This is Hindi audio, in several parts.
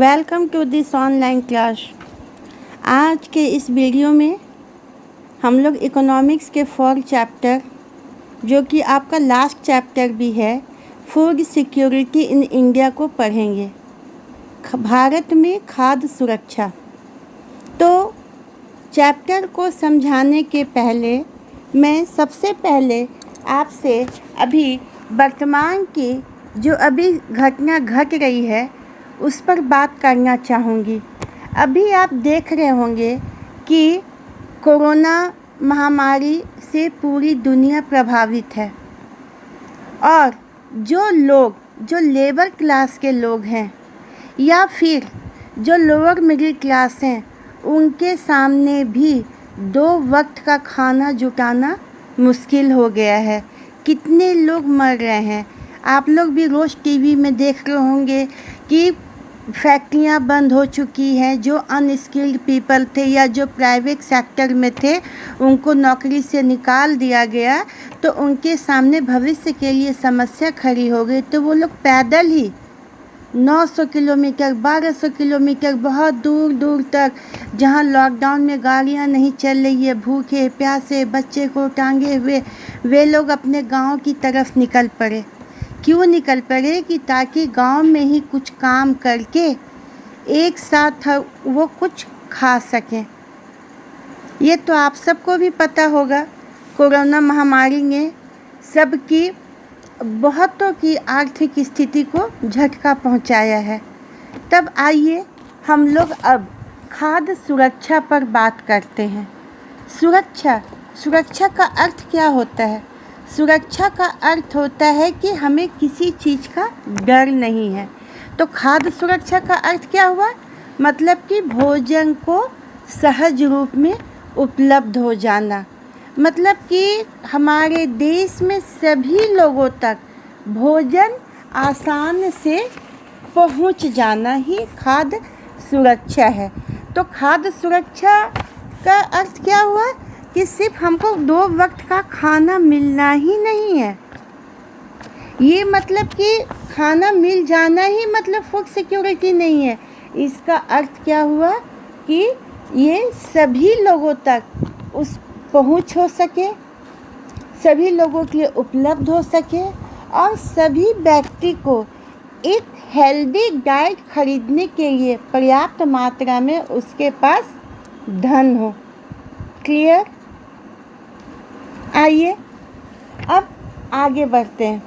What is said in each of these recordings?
Welcome to this online class. आज के इस वीडियो में हम लोग इकोनॉमिक्स के 4 चैप्टर, जो कि आपका लास्ट चैप्टर भी है, फूड सिक्योरिटी इन इंडिया को पढ़ेंगे। भारत में खाद्य सुरक्षा। तो चैप्टर को समझाने के पहले मैं सबसे पहले आपसे अभी वर्तमान की जो अभी घटना घट रही है उस पर बात करना चाहूँगी। अभी आप देख रहे होंगे कि कोरोना महामारी से पूरी दुनिया प्रभावित है और जो लेबर क्लास के लोग हैं या फिर जो लोअर मिडिल क्लास हैं, उनके सामने भी 2 वक्त का खाना जुटाना मुश्किल हो गया है। कितने लोग मर रहे हैं। आप लोग भी रोज़ टीवी में देख रहे होंगे कि फैक्ट्रियां बंद हो चुकी हैं। जो अनस्किल्ड पीपल थे या जो प्राइवेट सेक्टर में थे, उनको नौकरी से निकाल दिया गया, तो उनके सामने भविष्य के लिए समस्या खड़ी हो गई। तो वो लोग पैदल ही 900 किलोमीटर 1200 किलोमीटर बहुत दूर दूर तक, जहां लॉकडाउन में गाड़ियां नहीं चल रही है, भूखे प्यासे बच्चे को टांगे हुए वे लोग अपने गांव की तरफ निकल पड़े। क्यों निकल पड़े? कि ताकि गांव में ही कुछ काम करके एक साथ वो कुछ खा सकें। ये तो आप सबको भी पता होगा, कोरोना महामारी ने सबकी बहुतों की आर्थिक स्थिति को झटका पहुंचाया है। तब आइए हम लोग अब खाद्य सुरक्षा पर बात करते हैं। सुरक्षा का अर्थ क्या होता है? सुरक्षा का अर्थ होता है कि हमें किसी चीज़ का डर नहीं है। तो खाद्य सुरक्षा का अर्थ क्या हुआ? मतलब कि भोजन को सहज रूप में उपलब्ध हो जाना। मतलब कि हमारे देश में सभी लोगों तक भोजन आसान से पहुंच जाना ही खाद्य सुरक्षा है। तो खाद्य सुरक्षा का अर्थ क्या हुआ? कि सिर्फ हमको 2 वक्त का खाना मिलना ही नहीं है। ये मतलब कि खाना मिल जाना ही मतलब फूड सिक्योरिटी नहीं है। इसका अर्थ क्या हुआ? कि ये सभी लोगों तक उस पहुंच हो सके, सभी लोगों के लिए उपलब्ध हो सके और सभी व्यक्ति को एक हेल्दी डाइट खरीदने के लिए पर्याप्त मात्रा में उसके पास धन हो। क्लियर? आइए अब आगे बढ़ते हैं।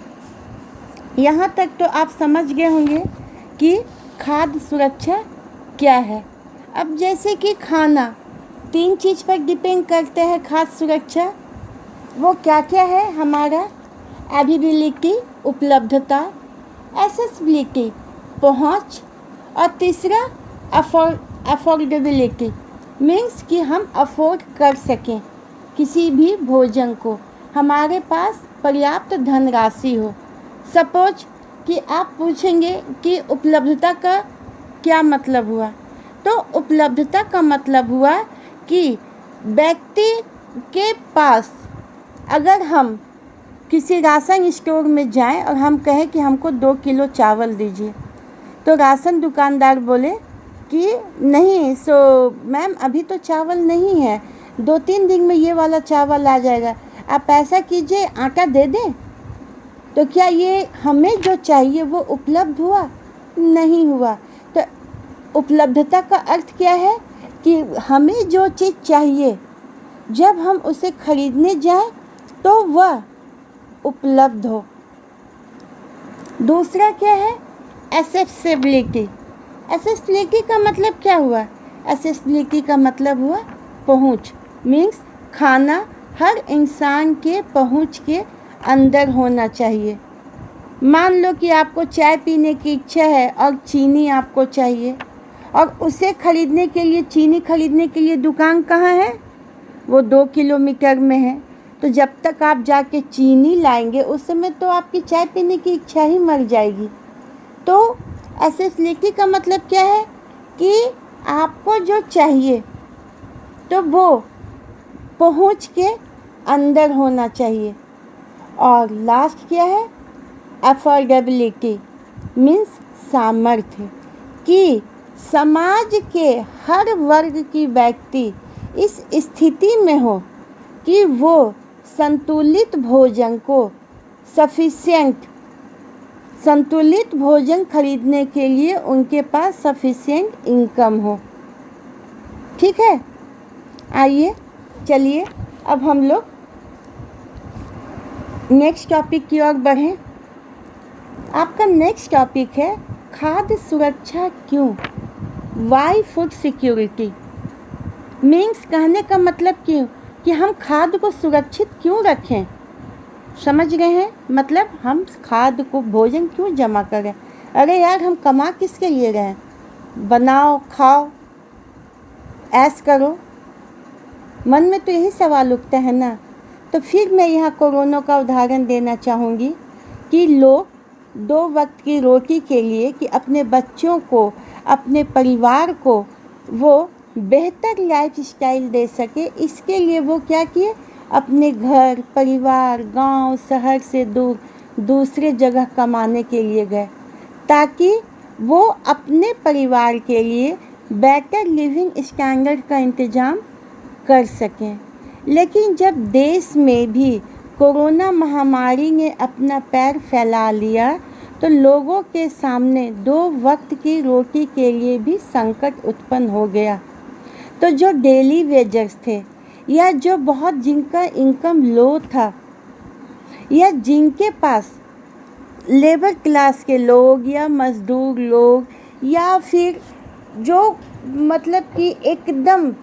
यहाँ तक तो आप समझ गए होंगे कि खाद्य सुरक्षा क्या है। अब जैसे कि खाना 3 चीज़ पर डिपेंड करते हैं खाद्य सुरक्षा। वो क्या क्या है? हमारा अवेलेबिलिटी उपलब्धता, एक्सेसिबिलिटी पहुँच, और तीसरा अफोर्डेबिलिटी मीन्स कि हम अफोर्ड कर सकें किसी भी भोजन को, हमारे पास पर्याप्त धनराशि हो। सपोज कि आप पूछेंगे कि उपलब्धता का क्या मतलब हुआ? तो उपलब्धता का मतलब हुआ कि व्यक्ति के पास, अगर हम किसी राशन स्टोर में जाएं और हम कहें कि हमको 2 किलो चावल दीजिए, तो राशन दुकानदार बोले कि नहीं, मैम अभी तो चावल नहीं है, 2-3 दिन में ये वाला चावल आ जाएगा, आप ऐसा कीजिए आटा दे दें। तो क्या ये हमें जो चाहिए वो उपलब्ध हुआ? नहीं हुआ। तो उपलब्धता का अर्थ क्या है? कि हमें जो चीज़ चाहिए जब हम उसे खरीदने जाएं तो वह उपलब्ध हो। दूसरा क्या है? एक्सेसिबिलिटी। एक्सेसिबिलिटी का मतलब क्या हुआ? एक्सेसिबिलिटी का मतलब हुआ पहुँच। मीन्स खाना हर इंसान के पहुंच के अंदर होना चाहिए। मान लो कि आपको चाय पीने की इच्छा है और चीनी आपको चाहिए, और उसे खरीदने के लिए, चीनी खरीदने के लिए दुकान कहाँ है? वो 2 किलोमीटर में है। तो जब तक आप जाके चीनी लाएंगे उस समय तो आपकी चाय पीने की इच्छा ही मर जाएगी। तो एक्सेसिबिलिटी का मतलब क्या है? कि आपको जो चाहिए तो वो पहुंच के अंदर होना चाहिए। और लास्ट क्या है? अफोर्डेबिलिटी मीन्स सामर्थ्य, कि समाज के हर वर्ग की व्यक्ति इस स्थिति में हो कि वो संतुलित भोजन को संतुलित भोजन खरीदने के लिए उनके पास सफिशिएंट इनकम हो। ठीक है, आइए चलिए अब हम लोग नेक्स्ट टॉपिक की ओर बढ़ें। आपका नेक्स्ट टॉपिक है खाद्य सुरक्षा क्यों, वाई फूड सिक्योरिटी। मीन्स कहने का मतलब क्यों कि हम खाद्य को सुरक्षित क्यों रखें, समझ गए हैं? मतलब हम खाद्य को भोजन क्यों जमा करें। अरे यार, हम कमा किसके लिए रहे हैं? बनाओ, खाओ, ऐश करो, मन में तो यही सवाल उठता है ना। तो फिर मैं यहाँ कोरोना का उदाहरण देना चाहूँगी कि लोग 2 वक्त की रोटी के लिए कि अपने बच्चों को, अपने परिवार को वो बेहतर लाइफस्टाइल दे सके, इसके लिए वो क्या किए, अपने घर परिवार, गांव, शहर से दूर दूसरे जगह कमाने के लिए गए, ताकि वो अपने परिवार के लिए बेटर लिविंग स्टैंडर्ड का इंतज़ाम कर सकें। लेकिन जब देश में भी कोरोना महामारी ने अपना पैर फैला लिया तो लोगों के सामने 2 वक्त की रोटी के लिए भी संकट उत्पन्न हो गया। तो जो डेली वेजर्स थे या जो बहुत जिनका इनकम लो था या जिनके पास लेबर क्लास के लोग या मज़दूर लोग या फिर जो मतलब कि एकदम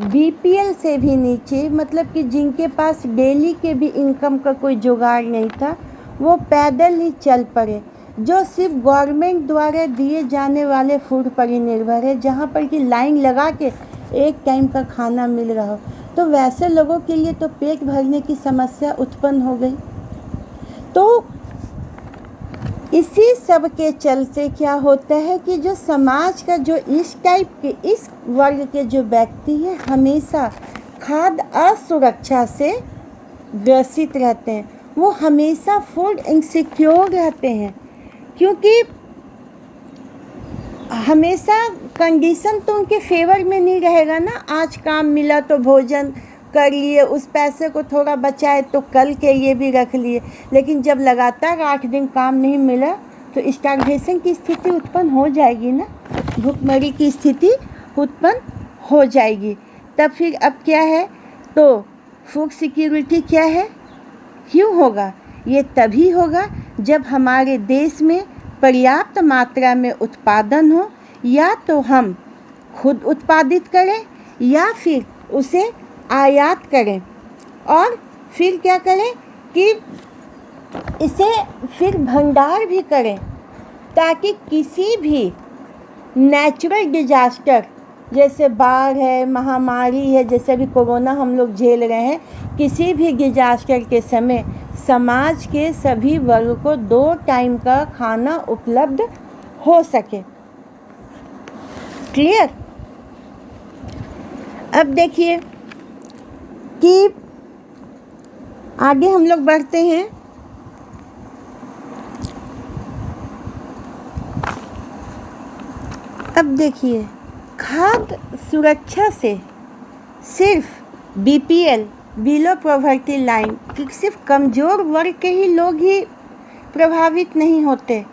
बीपीएल से भी नीचे, मतलब कि जिनके पास डेली के भी इनकम का कोई जुगाड़ नहीं था, वो पैदल ही चल पड़े। जो सिर्फ गवर्नमेंट द्वारा दिए जाने वाले फूड पर ही निर्भर है, जहाँ पर कि लाइन लगा के एक टाइम का खाना मिल रहा हो, तो वैसे लोगों के लिए तो पेट भरने की समस्या उत्पन्न हो गई। तो इसी सब के चलते क्या होता है कि जो समाज का जो इस टाइप के, इस वर्ग के जो व्यक्ति हैं, हमेशा खाद्य असुरक्षा से ग्रसित रहते हैं। वो हमेशा फूड इनसिक्योर रहते हैं, क्योंकि हमेशा कंडीशन तो उनके फेवर में नहीं रहेगा ना। आज काम मिला तो भोजन कर लिए, उस पैसे को थोड़ा बचाए तो कल के लिए भी रख लिए। लेकिन जब लगातार 8 दिन काम नहीं मिला तो स्टार्वेशन की स्थिति उत्पन्न हो जाएगी ना, भूखमरी की स्थिति उत्पन्न हो जाएगी। तब फिर अब क्या है, तो फूड सिक्योरिटी क्या है, क्यों होगा? ये तभी होगा जब हमारे देश में पर्याप्त मात्रा में उत्पादन हो, या तो हम खुद उत्पादित करें या फिर उसे आयात करें, और फिर क्या करें कि इसे फिर भंडार भी करें, ताकि किसी भी नेचुरल डिजास्टर जैसे बाढ़ है, महामारी है, जैसे भी कोरोना हम लोग झेल रहे हैं, किसी भी डिजास्टर के समय समाज के सभी वर्ग को 2 टाइम का खाना उपलब्ध हो सके। क्लियर? अब देखिए कि आगे हम लोग बढ़ते हैं। अब देखिए, खाद्य सुरक्षा से सिर्फ बीपीएल, बिलो पॉवर्टी लाइन, कि सिर्फ कमज़ोर वर्ग के ही लोग ही प्रभावित नहीं होते।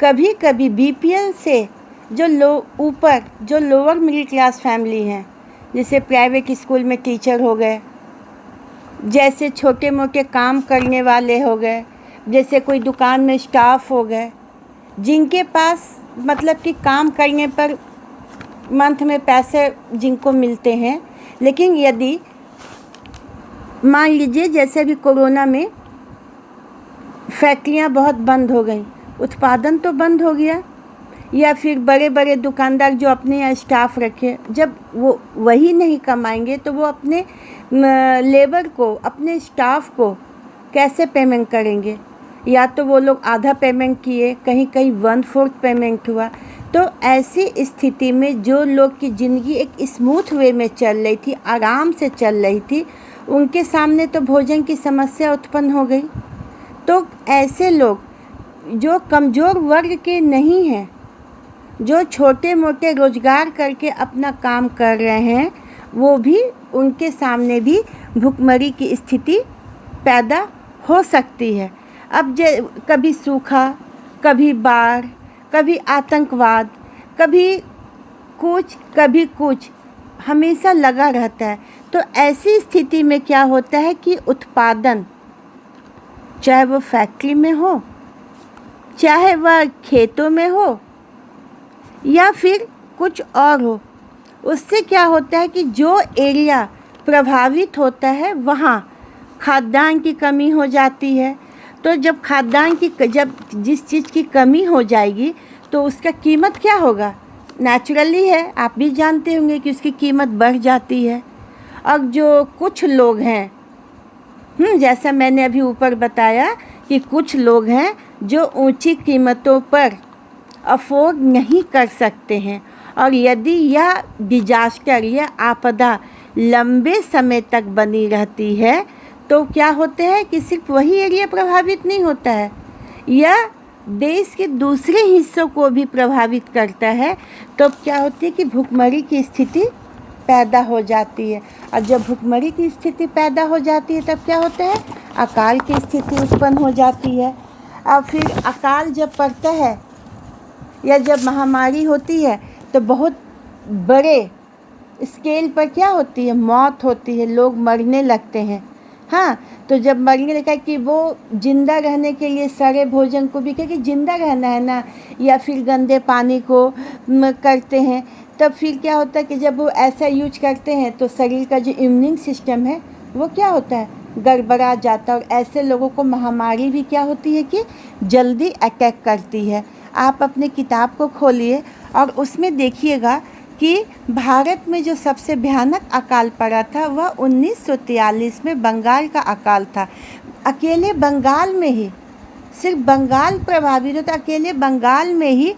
कभी कभी बीपीएल से जो ऊपर जो लोअर मिडिल क्लास फैमिली हैं, जैसे प्राइवेट स्कूल में टीचर हो गए, जैसे छोटे मोटे काम करने वाले हो गए, जैसे कोई दुकान में स्टाफ हो गए, जिनके पास मतलब कि काम करने पर मंथ में पैसे जिनको मिलते हैं। लेकिन यदि मान लीजिए जैसे अभी कोरोना में फैक्ट्रियां बहुत बंद हो गई, उत्पादन तो बंद हो गया, या फिर बड़े बड़े दुकानदार जो अपने यहाँ स्टाफ रखे, जब वो वही नहीं कमाएंगे तो वो अपने लेबर को, अपने स्टाफ को कैसे पेमेंट करेंगे? या तो वो लोग आधा पेमेंट किए, कहीं कहीं 1/4 पेमेंट हुआ। तो ऐसी स्थिति में जो लोग की ज़िंदगी एक स्मूथ वे में चल रही थी, आराम से चल रही थी, उनके सामने तो भोजन की समस्या उत्पन्न हो गई। तो ऐसे लोग जो कमज़ोर वर्ग के नहीं हैं, जो छोटे मोटे रोजगार करके अपना काम कर रहे हैं वो भी, उनके सामने भी भुखमरी की स्थिति पैदा हो सकती है। अब कभी सूखा, कभी बाढ़, कभी आतंकवाद, कभी कुछ हमेशा लगा रहता है। तो ऐसी स्थिति में क्या होता है कि उत्पादन, चाहे वो फैक्ट्री में हो, चाहे वह खेतों में हो या फिर कुछ और हो, उससे क्या होता है कि जो एरिया प्रभावित होता है वहाँ खाद्यान्न की कमी हो जाती है। तो जब जिस चीज़ की कमी हो जाएगी तो उसका कीमत क्या होगा, नेचुरली है, आप भी जानते होंगे कि उसकी कीमत बढ़ जाती है। अब जो कुछ लोग हैं, जैसा मैंने अभी ऊपर बताया कि कुछ लोग हैं जो ऊंची कीमतों पर अफोर्ड नहीं कर सकते हैं, और यदि यह डिजास्टर या आपदा लंबे समय तक बनी रहती है तो क्या होता है कि सिर्फ वही एरिया प्रभावित नहीं होता है, यह देश के दूसरे हिस्सों को भी प्रभावित करता है। तो क्या होती है कि भुखमरी की स्थिति पैदा हो जाती है, और जब भुखमरी की स्थिति पैदा हो जाती है तब क्या होता है, अकाल की स्थिति उत्पन्न हो जाती है। अब फिर अकाल जब पड़ता है या जब महामारी होती है तो बहुत बड़े स्केल पर क्या होती है, मौत होती है, लोग मरने लगते हैं। हाँ, तो जब मरने लगा कि वो जिंदा रहने के लिए सारे भोजन को भी, क्योंकि जिंदा रहना है ना, या फिर गंदे पानी को करते हैं, तब फिर क्या होता है कि जब वो ऐसा यूज करते हैं तो शरीर का जो इम्यून सिस्टम है वो क्या होता है, गड़बड़ा जाता है, और ऐसे लोगों को महामारी भी क्या होती है कि जल्दी अटैक करती है। आप अपने किताब को खोलिए और उसमें देखिएगा कि भारत में जो सबसे भयानक अकाल पड़ा था वह 1943 में बंगाल का अकाल था। अकेले बंगाल में ही, सिर्फ बंगाल प्रभावित होता, अकेले बंगाल में ही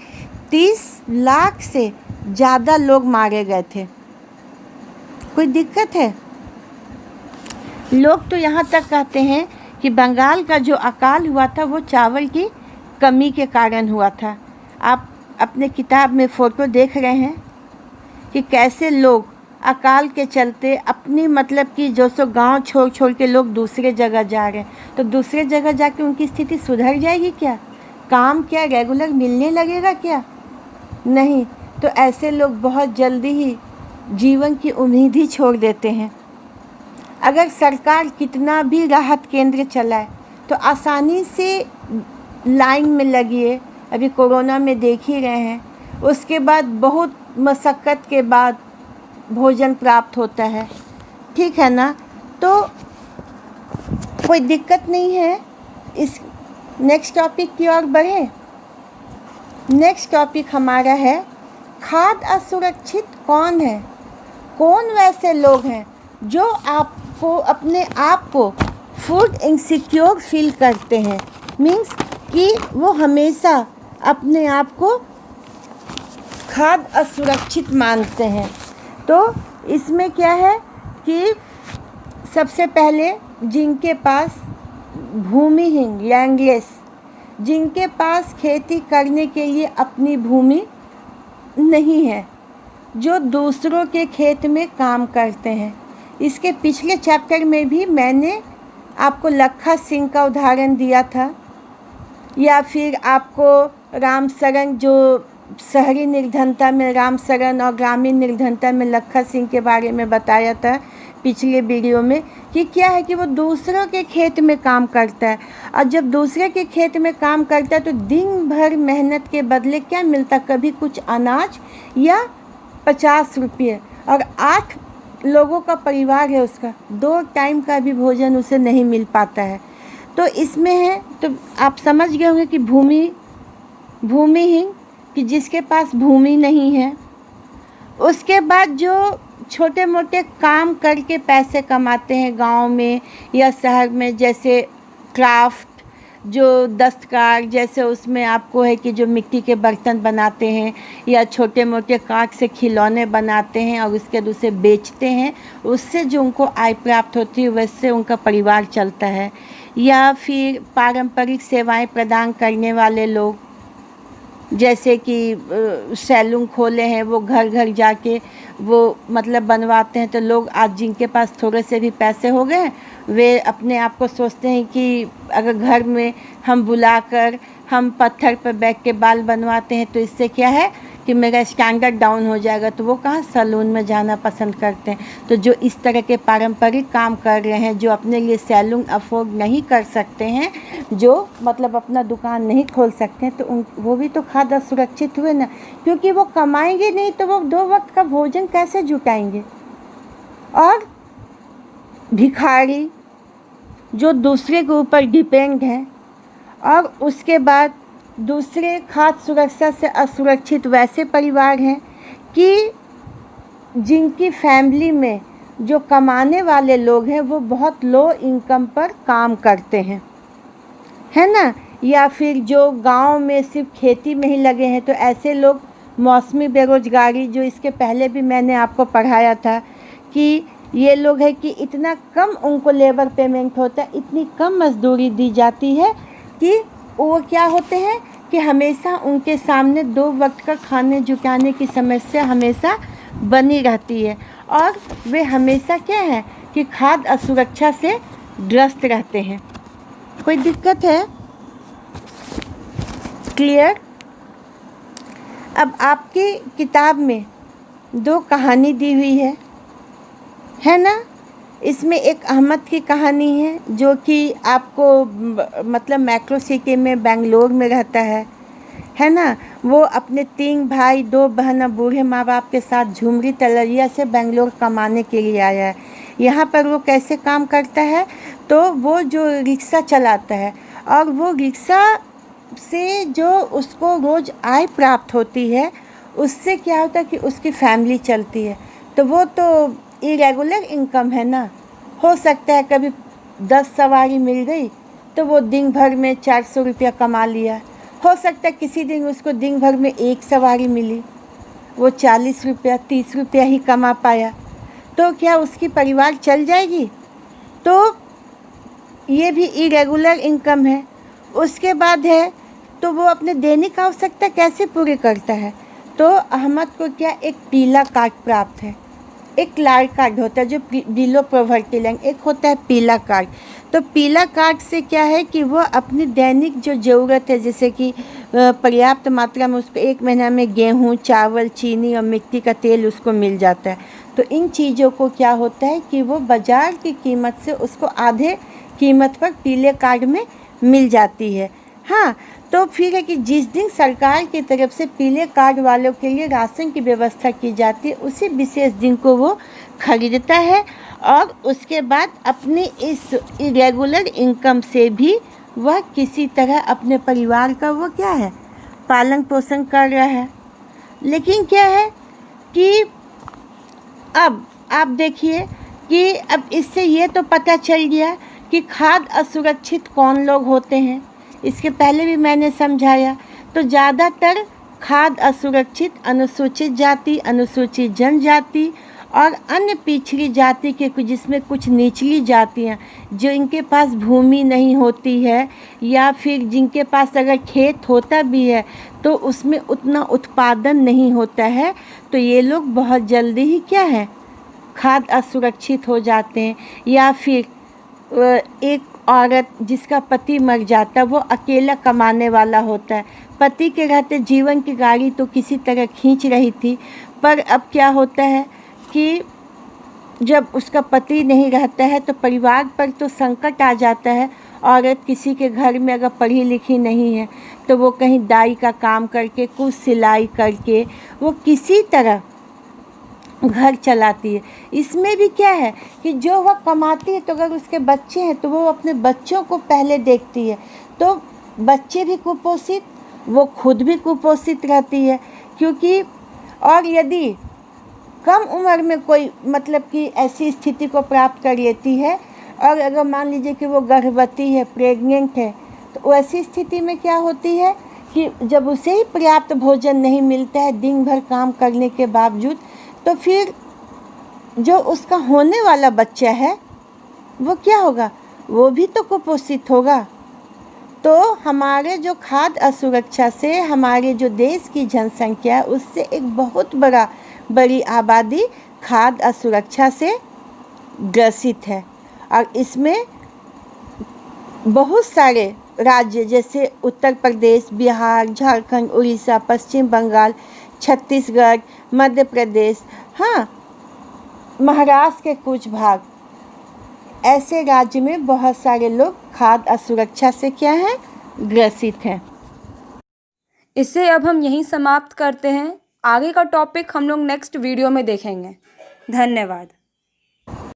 30 लाख से ज़्यादा लोग मारे गए थे। कोई दिक्कत है? लोग तो यहाँ तक कहते हैं कि बंगाल का जो अकाल हुआ था वो चावल की कमी के कारण हुआ था। आप अपने किताब में फ़ोटो देख रहे हैं कि कैसे लोग अकाल के चलते अपनी, मतलब कि जो सो गांव छोड़ के लोग दूसरे जगह जा रहे हैं, तो दूसरे जगह जाके उनकी स्थिति सुधर जाएगी क्या? काम क्या रेगुलर मिलने लगेगा क्या? नहीं। तो ऐसे लोग बहुत जल्दी ही जीवन की उम्मीद ही छोड़ देते हैं। अगर सरकार कितना भी राहत केंद्र चलाए तो आसानी से लाइन में लगिए, अभी कोरोना में देख ही रहे हैं, उसके बाद बहुत मशक्क़त के बाद भोजन प्राप्त होता है, ठीक है ना? तो कोई दिक्कत नहीं है। इस नेक्स्ट टॉपिक की ओर बढ़े। नेक्स्ट टॉपिक हमारा है खाद्य असुरक्षित कौन है? कौन वैसे लोग हैं जो आपको, अपने आप को फूड इनसिक्योर फील करते हैं, मीन्स कि वो हमेशा अपने आप को खाद्य असुरक्षित मानते हैं। तो इसमें क्या है कि सबसे पहले जिनके पास भूमिहीन, लैंडलेस, जिनके पास खेती करने के लिए अपनी भूमि नहीं है, जो दूसरों के खेत में काम करते हैं। इसके पिछले चैप्टर में भी मैंने आपको लखा सिंह का उदाहरण दिया था, या फिर आपको राम शरण, जो शहरी निर्धनता में राम शरण और ग्रामीण निर्धनता में लखा सिंह के बारे में बताया था पिछले वीडियो में, कि क्या है कि वो दूसरों के खेत में काम करता है, और जब दूसरे के खेत में काम करता है तो दिन भर मेहनत के बदले क्या मिलता, कभी कुछ अनाज या 50 रुपये, और 8 लोगों का परिवार है उसका, 2 टाइम का भी भोजन उसे नहीं मिल पाता है। तो इसमें है, तो आप समझ गए होंगे कि भूमिहीन, कि जिसके पास भूमि नहीं है। उसके बाद जो छोटे मोटे काम करके पैसे कमाते हैं गांव में या शहर में, जैसे क्राफ्ट, जो दस्तकार, जैसे उसमें आपको है कि जो मिट्टी के बर्तन बनाते हैं या छोटे मोटे काठ से खिलौने बनाते हैं और उसके दूसरे बेचते हैं, उससे जो उनको आय प्राप्त होती है वैसे उनका परिवार चलता है। या फिर पारंपरिक सेवाएं प्रदान करने वाले लोग, जैसे कि सैलून खोले हैं, वो घर घर जाके वो मतलब बनवाते हैं। तो लोग आज जिनके पास थोड़े से भी पैसे हो गए, वे अपने आप को सोचते हैं कि अगर घर में हम बुलाकर हम पत्थर पर बैठ के बाल बनवाते हैं तो इससे क्या है कि मेरा स्टैंडर्ड डाउन हो जाएगा, तो वो कहाँ सैलून में जाना पसंद करते हैं। तो जो इस तरह के पारंपरिक काम कर रहे हैं, जो अपने लिए सैलून अफोर्ड नहीं कर सकते हैं, जो मतलब अपना दुकान नहीं खोल सकते हैं, तो वो भी तो खाद्य असुरक्षित हुए ना, क्योंकि वो कमाएंगे नहीं तो वो 2 वक्त का भोजन कैसे जुटाएंगे। और भिखारी जो दूसरे के ऊपर डिपेंड हैं, और उसके बाद दूसरे खाद्य सुरक्षा से असुरक्षित वैसे परिवार हैं कि जिनकी फैमिली में जो कमाने वाले लोग हैं वो बहुत लो इनकम पर काम करते हैं, है ना, या फिर जो गांव में सिर्फ खेती में ही लगे हैं। तो ऐसे लोग मौसमी बेरोजगारी, जो इसके पहले भी मैंने आपको पढ़ाया था कि ये लोग है कि इतना कम उनको लेबर पेमेंट होता है, इतनी कम मजदूरी दी जाती है कि वो क्या होते हैं कि हमेशा उनके सामने 2 वक्त का खाने जुटाने की समस्या हमेशा बनी रहती है, और वे हमेशा क्या है कि खाद्य असुरक्षा से ग्रस्त रहते हैं। कोई दिक्कत है? क्लियर? अब आपकी किताब में 2 कहानी दी हुई है ना। इसमें एक अहमद की कहानी है जो कि आपको मतलब मैक्रो सिटी में बेंगलोर में रहता है ना। वो अपने 3 भाई 2 बहन और बूढ़े माँ बाप के साथ झुमरी तलरिया से बेंगलोर कमाने के लिए आया है। यहाँ पर वो कैसे काम करता है, तो वो जो रिक्शा चलाता है, और वो रिक्शा से जो उसको रोज़ आय प्राप्त होती है, उससे क्या होता है कि उसकी फैमिली चलती है। तो वो तो इरेगुलर इनकम है ना। हो सकता है कभी 10 सवारी मिल गई तो वो दिन भर में 400 रुपया कमा लिया। हो सकता है किसी दिन उसको दिन भर में 1 सवारी मिली, वो 40 रुपया 30 रुपया ही कमा पाया, तो क्या उसकी परिवार चल जाएगी? तो ये भी इरेगुलर इनकम है। उसके बाद है तो वो अपने दैनिक आवश्यकता कैसे पूरी करता है? तो अहमद को क्या एक पीला कार्ड प्राप्त है। एक लाल कार्ड होता है जो बिलो पॉवर्टी लाइन, एक होता है पीला कार्ड। तो पीला कार्ड से क्या है कि वो अपनी दैनिक जो ज़रूरत है, जैसे कि पर्याप्त मात्रा में उसको 1 महीना में गेहूँ, चावल, चीनी और मिट्टी का तेल उसको मिल जाता है। तो इन चीज़ों को क्या होता है कि वो बाज़ार की कीमत से उसको आधे कीमत पर पीले कार्ड में मिल जाती है। हाँ, तो फिर है कि जिस दिन सरकार की तरफ से पीले कार्ड वालों के लिए राशन की व्यवस्था की जाती है, उसी विशेष दिन को वो खरीदता है, और उसके बाद अपनी इस इरेगुलर इनकम से भी वह किसी तरह अपने परिवार का वो क्या है पालन पोषण कर रहा है। लेकिन क्या है कि अब आप देखिए कि अब इससे ये तो पता चल गया कि खाद्य असुरक्षित कौन लोग होते हैं। इसके पहले भी मैंने समझाया। तो ज़्यादातर खाद्य असुरक्षित अनुसूचित जाति, अनुसूचित जनजाति और अन्य पिछड़ी जाति के, जिसमें कुछ निचली जातियाँ जो इनके पास भूमि नहीं होती है, या फिर जिनके पास अगर खेत होता भी है तो उसमें उतना उत्पादन नहीं होता है, तो ये लोग बहुत जल्दी ही क्या है खाद्य असुरक्षित हो जाते हैं। या फिर एक औरत जिसका पति मर जाता है, वो अकेला कमाने वाला होता है। पति के रहते जीवन की गाड़ी तो किसी तरह खींच रही थी, पर अब क्या होता है कि जब उसका पति नहीं रहता है तो परिवार पर तो संकट आ जाता है। औरत किसी के घर में अगर पढ़ी लिखी नहीं है तो वो कहीं दाई का काम करके, कुछ सिलाई करके वो किसी तरह घर चलाती है। इसमें भी क्या है कि जो वह कमाती है, तो अगर उसके बच्चे हैं तो वो अपने बच्चों को पहले देखती है, तो बच्चे भी कुपोषित, वो खुद भी कुपोषित रहती है। क्योंकि और यदि कम उम्र में कोई मतलब कि ऐसी स्थिति को प्राप्त कर लेती है, और अगर मान लीजिए कि वो गर्भवती है, प्रेग्नेंट है, तो ऐसी स्थिति में क्या होती है कि जब उसे ही पर्याप्त भोजन नहीं मिलता है दिन भर काम करने के बावजूद, तो फिर जो उसका होने वाला बच्चा है वो क्या होगा, वो भी तो कुपोषित होगा। तो हमारे जो खाद्य असुरक्षा से हमारे जो देश की जनसंख्या है उससे एक बहुत बड़ी आबादी खाद्य असुरक्षा से ग्रसित है। और इसमें बहुत सारे राज्य जैसे उत्तर प्रदेश, बिहार, झारखंड, उड़ीसा, पश्चिम बंगाल, छत्तीसगढ़, मध्य प्रदेश, हाँ, महाराष्ट्र के कुछ भाग, ऐसे राज्य में बहुत सारे लोग खाद्य असुरक्षा से क्या है, ग्रसित हैं। इसे अब हम यहीं समाप्त करते हैं। आगे का टॉपिक हम लोग नेक्स्ट वीडियो में देखेंगे। धन्यवाद।